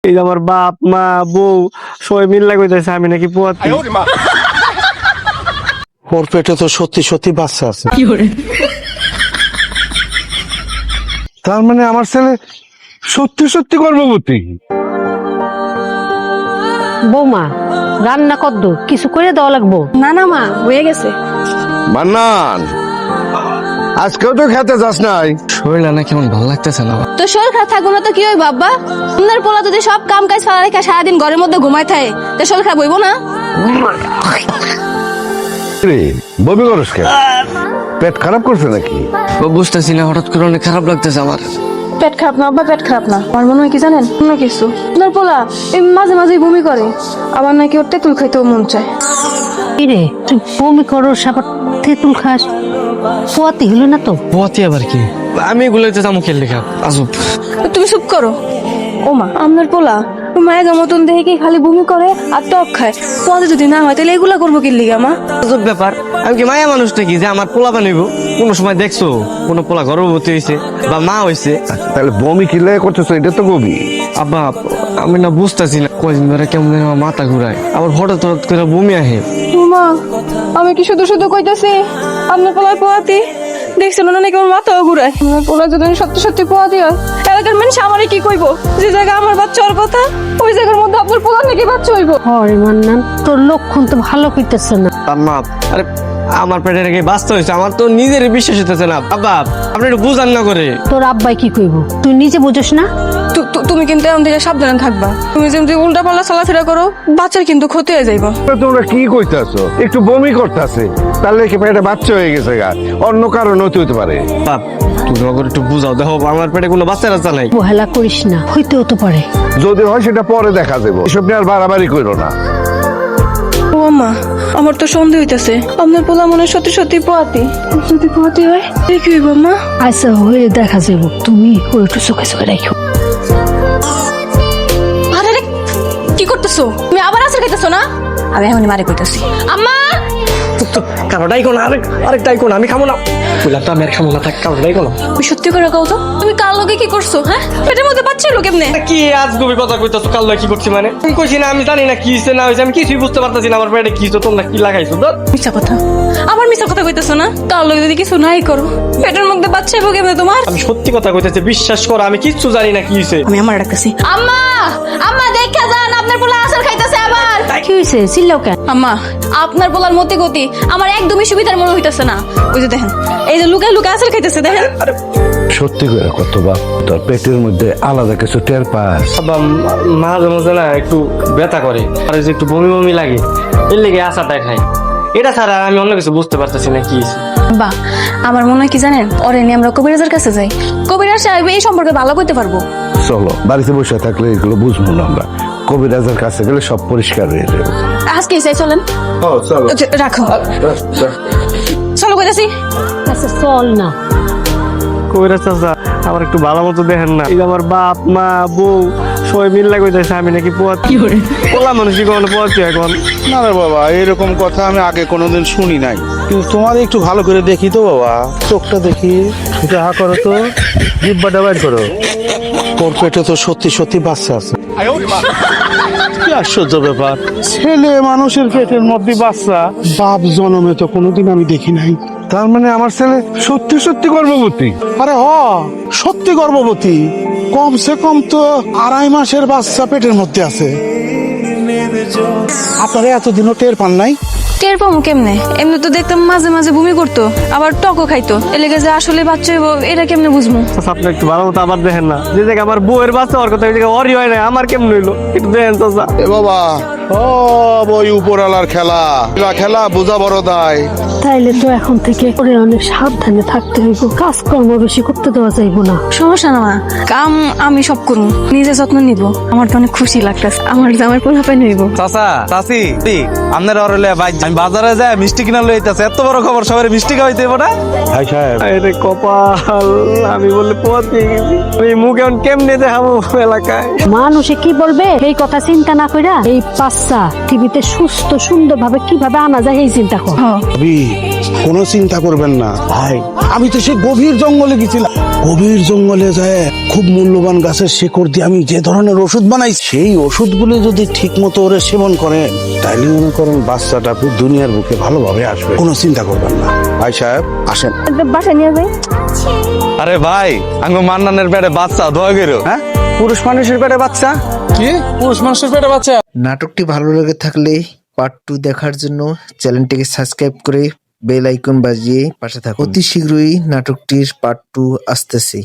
এই যে আমার বাপ মা বউ সবাই মিল্লা কইতেছে আমি নাকি পোয়াতি। ওর পেটে তো সত্যি সত্যি বাচ্চা আছে। তার মানে আমার ছেলে সত্যি সত্যি গর্ভবতী। বৌমা রান্না কদ্দু কিছু করে দেওয়া লাগবো? না না মা হয়ে গেছে। মান্নান আজকেও তো খেতে যাস নাই? শরীরটা না কেমন ভালো লাগতেছে না। তো শরীর খারাপ থাকবো না তো কি হয় বাবা? আপনার পোলা যদি সব কাম কাজ ফেলা রেখে সারাদিন ঘরের মধ্যে ঘুমায় থাকে তো শরীর খারাপ হইব না? রে বমি করস কেন? পেট খারাপ করছে নাকি? বুঝতেছি না, হঠাৎ করে অনেক খারাপ লাগতেছে আমার। পেট খারাপ না আব্বা, পেট খারাপ না, আমার মনে হয় কি জানেন অন্য কিছু। আপনার পোলা এই মাঝে মাঝে বমি করে, আবার নাকি ওর তেঁতুল খাইতেও মন চায়। রে তুই বমি করো সাবার তেঁতুল খাস, পোয়াতি হলো না তো? পোয়াতি আবার কি? আমি এগুলোতে যাবো খেললে খাব আজব। তুমি চুপ করো। ও মা আপনার পোলা মায়ের মতন দেখে কি খালি বমি করে আর টক খায়, পদে যদি না হয় তাহলে এগুলা করবো কি লিগা মা? আজব ব্যাপার, আমি কি মায়া মানুষ নাকি যে আমার পোলা বানাইব? কোনো সময় দেখছো কোনো পোলা গর্ভবতী হয়েছে বা মা হয়েছে? তাহলে বমি কি লেগে করতেছো? এটা তো বমি। আব্বা আমি না বুঝতেছি না, কয়দিন ধরে কেমন যেন আমার মাথা ঘুরায়, আবার হঠাৎ হঠাৎ করে বমি আহে। মা আমি কি শুধু শুধু কইতাছি আপনার পোলায় পোয়াতি? দেখছেন না নাকি আমার মাথাও ঘুরায়? আমার পোলা যদি সত্যি সত্যি পোয়াতি হয় এলাকার মানুষ আমারে কি কইবো? যে জায়গা আমার বাচ্চা হওয়ার কথা ওই জায়গার মধ্যে আপনার পোলা নাকি বাচ্চা হইব? হরে মান্নান তোর লক্ষণ তো ভালো কইতেছে না। আম্মা আরে আমার পেটে রেখে বাঁচতে হয়েছে, আমার তো নিজেরই বিশ্বাস হতেছে না। বাবা আপনি একটু বুঝান না করে। তোর আব্বাই কি কইব তুই নিজে বুঝোস না? তুমি কিন্তু এখন থেকে সাবধানে থাকবা। তুমি যেমন উল্টা পাল্লা চলাফেরা করো বাচ্চার কিন্তু ক্ষতি হয়ে যাইব। তোমরা কি কইতাছো? একটু বমি করতেছে তাহলে কি পেটে বাচ্চা হয়ে গেছে গা? অন্য কারণ হতে পারে। বাপ তুমি আমাকে একটু বুঝাও, দেখো আমার পেটে কোনো বাচ্চা রাচ্চা নাই। বহেলা করিস না, হইতেও তো পারে। যদি হয় সেটা পরে দেখা যাবে, এসব নিয়ে আর বাড়াবাড়ি করো না। ও আম্মা আমার তো সন্দেহ হইতাছে আপনার পোলা মনে হয় সত্যি সত্যি পোয়াতি। যদি পোয়াতি হয় কি হইব আম্মা? আচ্ছা হয়ে দেখা যাবো, তুমি ওই একটু চোখে চোখে রাখো। আরে রে, কি করতেছো তুমি? আবার আসার খাইতেছো না? আমি এখনই মারে কইতাছি। আম্মা কারোটাই কোনো আরেকটাই কোনো আমি খাবো না, বুঝলাম আমি আর খাবো না, থাক কারোটাই কোনো। তুমি সত্যি করে কও তো তুমি কাল লগে কি করছো? হ্যাঁ পেটের মধ্যে বাচ্চা এলো কেমনে? কি আজ গভীর কথা কইতাছো? কাল কি করছি মানে? আমি কইছি না, আমি জানি না কি হইছে না হইছে, আমি কিছুই বুঝতে পারতাছি না আমার পেটে কি হইছে, তোমরা কি লাগাইছো? মিছা কথা, আবার মিছা কথা কইতেছো না? কাল লগে যদি কিছু নাই করো পেটের মধ্যে বাচ্চা এলো কেমনে তোমার? আমি সত্যি কথা কইতেছি, বিশ্বাস করো আমি কিচ্ছু জানি না কি হইছে। আমি আমার ডাকতেছি। আম্মা আম্মা দেখা যান আপনার পোলা আসার খাইতেছে আবার। কি হয়েছে চিল্লাও কেন? আম্মা আপনার পোলার মতি গতি আমার একদমই সুবিধার মনে হইতেছে না। ওই যে দেখেন এই যে লুকায় লুকায় আসার খাইতেছে দেখেন। সত্যি করে কত বাপ, তোর পেটের মধ্যে আলাদা কিছু টের পাস? বাবা মাঝে মাঝে না একটু ব্যথা করে আর এই যে একটু বমি বমি লাগে, এর লেগে আশাটা খাই। এটা ছাড়া আমি অন্য কিছু বুঝতে পারতেছি না কি হইছে। বা আমার মনে হয় কি জানেন, ওরে নিয়ে আমরা কবিরাজের কাছে যাই, কবিরাজ সাহেব এই সম্পর্কে ভালো করতে পারবো। চলো, বাড়িতে বসে থাকলে এগুলো বুঝবো না আমরা। কবিরাজের কাছে গেলে সব পরিষ্কার হয়ে যাবে। আজকে চাই চলেন। চলো রাখো চলো কইতাছি। আচ্ছা চল না। কইরা চাচা আমার একটু ভালো মতো দেখেন না, এই যে আমার বাপ মা বউ সবাই মিল্লা কইতেছে আমি নাকি পোয়াতি। পোলা মানুষই কখনো পোয়াতি এখন? না রে বাবা, এরকম কথা আমি আগে কোনোদিন শুনি নাই, কিন্তু তোমাদের একটু ভালো করে দেখি তো বাবা। চোখটা দেখি, এটা হা করো তো, জিব্বাটা বাইর করো। ওর পেটে তো সত্যি সত্যি বাচ্চা আছে। কি আশ্চর্য ব্যাপার, ছেলে মানুষের পেটের মধ্যে বাচ্চা, বাপ জন্মে তো কোনোদিন আমি দেখি নাই। তার মানে আমার ছেলে সত্যি সত্যি গর্ভবতী। আরে সত্যি গর্ভবতী, কমসে কম তো 2.5 মাসের বাচ্চা পেটের মধ্যে আছে। আপনারা এতদিনও টের পান নাই? টের পাবো কেমনে? এমনি তো দেখতাম মাঝে মাঝে বমি করতো আবার টকও খাইতো, এলাকা যে আসলে বাচ্চা হইব এটা কেমনে বুঝবো? চাচা আপনি একটু ভালো মতো আবার দেখেন না, যে জায়গায় আমার বউয়ের বাচ্চা হওয়ার কথা ওই জায়গায় ওরই হয় না, আমার কেমন হইলো একটু দেখেন চাচা। এ বাবা, ওই উপরালার খেলা, খেলা বোঝা বড় দায়। তাইলে তো এখন থেকে ওরে অনেক সাবধানে থাকতে হইব, কাজকর্ম বেশি করতে দেওয়া যাইব না। সমস্যা না মা, কাম আমি সব করবো, নিজে যত্ন নিব। আমার তো অনেক খুশি লাগতেছে, আমার জামাই পোলাপাই নইব। চাচা চাচি আপনার অরলে ভাই আমি বাজারে যাই মিষ্টি কিনা লইতেছে, এত বড় খবর সবাই মিষ্টি খাওয়াইতে হবে না? ভাই সাহেব, আরে কপাল, আমি বললে পোয়াতি গেছি, আমি মুখ এখন কেমনে দেখাবো এলাকায়? মানুষে কি বলবে এই কথা চিন্তা না কইরা এই 5 বাচ্চা টিভিতে সুস্থ সুন্দর ভাবে কিভাবে আনা যায় এই চিন্তা কর। ভাবি কোনো চিন্তা করবেন না ভাই, আমি তো সে গভীর জঙ্গলে গেছিলাম। গভীর জঙ্গলে যায় খুব মূল্যবান গাছের শিকড় দিয়ে আমি যে ধরনের ওষুধ বানাই, সেই ওষুধগুলো যদি ঠিক মতো ওরে সেবন করেন, তাইলে মনে করেন বাচ্চাটা আপনি দুনিয়ার বুকে ভালোভাবে আসবে। কোনো চিন্তা করবেন না ভাই সাহেব, আসেন। বাসায় নিয়ে যাই। আরে ভাই আমি মান্নানের পেটে বাচ্চা দোয়া করো। হ্যাঁ, পুরুষ মানুষের পেটে বাচ্চা? কি পুরুষ মানুষের পেটে বাচ্চা? নাটকটি ভালো লেগে থাকলে পার্ট 2 দেখার জন্য চ্যানেলটিকে সাবস্ক্রাইব করে বেল আইকন বাজিয়ে পাশে থাকুন। অতি শীঘ্রই নাটকটির পার্ট 2 আসতেছে।